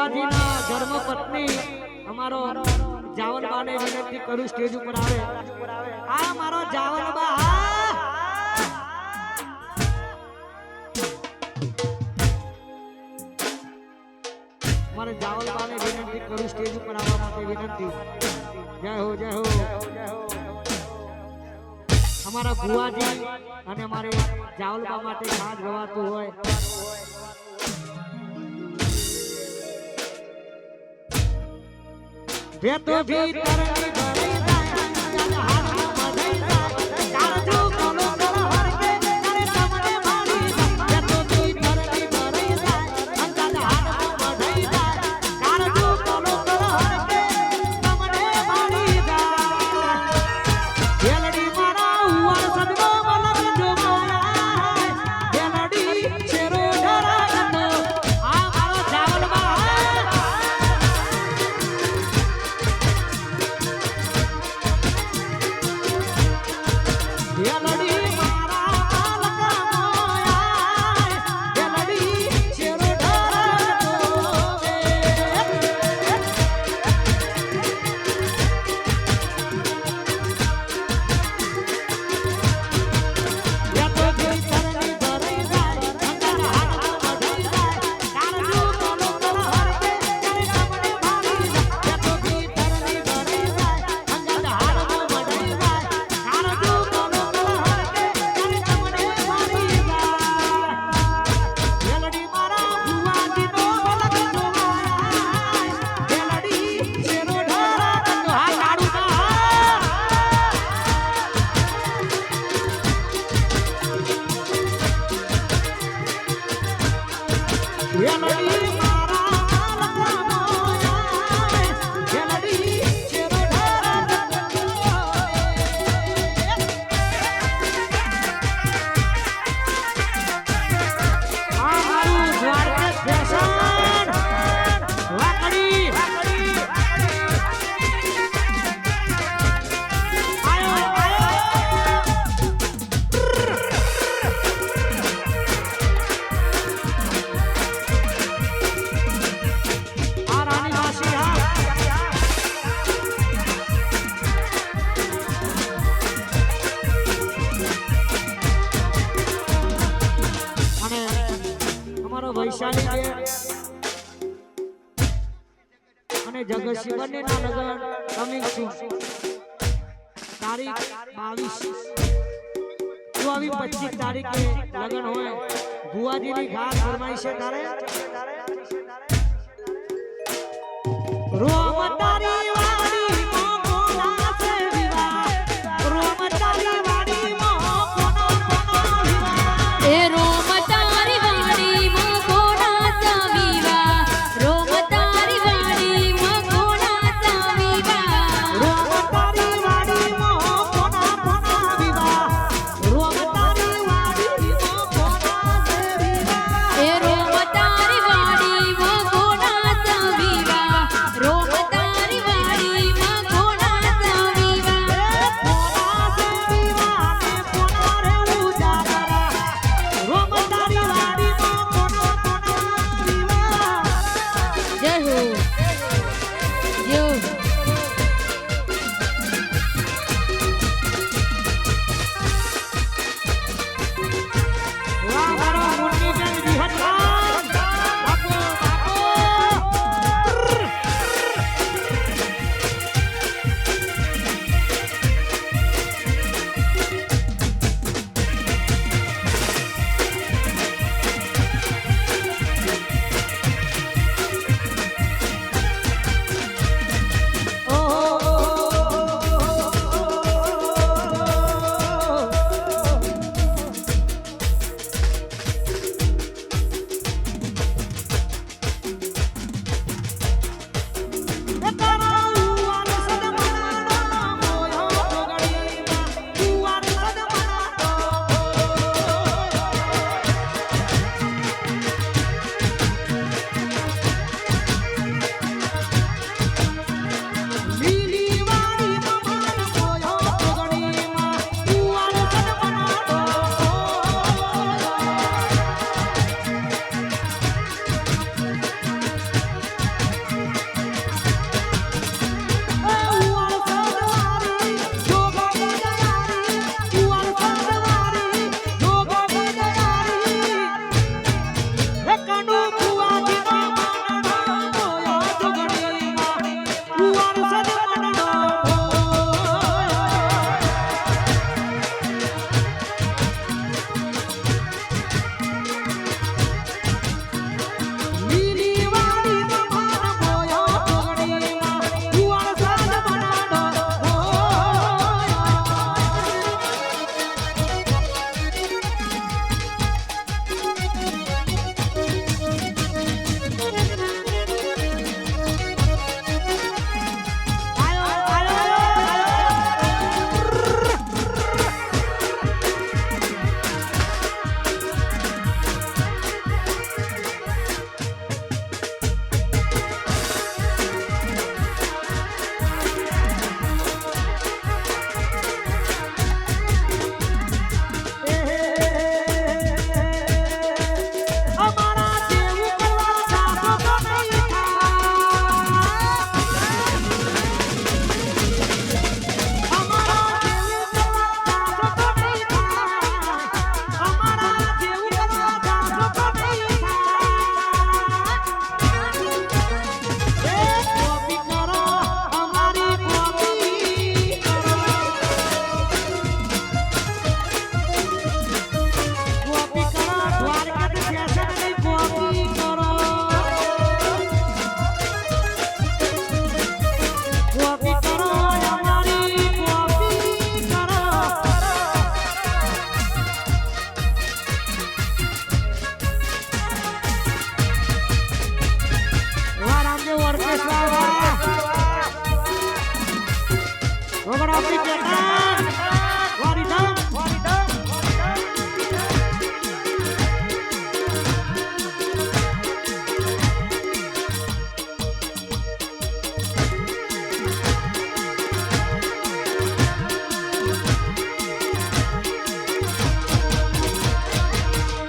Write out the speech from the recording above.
ભુવાજીના ધર્મપત્ની અમારો જાવલબાને વિનંતી કરું સ્ટેજ ઉપર આવે. આ મારો જાવલબા મારે જાવલબાને વિનંતી કરું સ્ટેજ ઉપર આવવા માટે વિનંતી. જય હો જય હો. અમારા ભુવાજી અને અમારે જાવલબા માટે ખાસ ગવાતું હોય. वे तो भीतर भरी जाए हाथ में जाए कारजू कोलो कोलो हर के करे सामने मारी वे तो भीतर भरी जाए अंदर हाथ में जाए कारजू कोलो कोलो हर के सामने मारी जाए येलडी मारा हुआ सदगो मलक जो माया येलडी शेरो डरा गंदो आ मारो जावलबा અને જગતસિંહ બંનેના લગન કમિંગ સૂન તારીખ 22-25 તારીખે લગન હોય. ભુવાજીની ખાસ ફરમાઈશ છે તારે રોમ તારી વાડી મો કોના સે વિવાહ રોમ તારી વાડી મો કોના કોના વિવાહ એ રોમ તારી વાડી મો કોના સા વિવાહ રોમ તારી વાડી મો કોના સા વિવાહ રોમ તારી વાડી મો કોના કોના વિવાહ રોમ તારી વાડી મો કોના સે વિવાહ એ રોમ તારી રાકેશ બાબા ઓગણા ભાઈ કેતા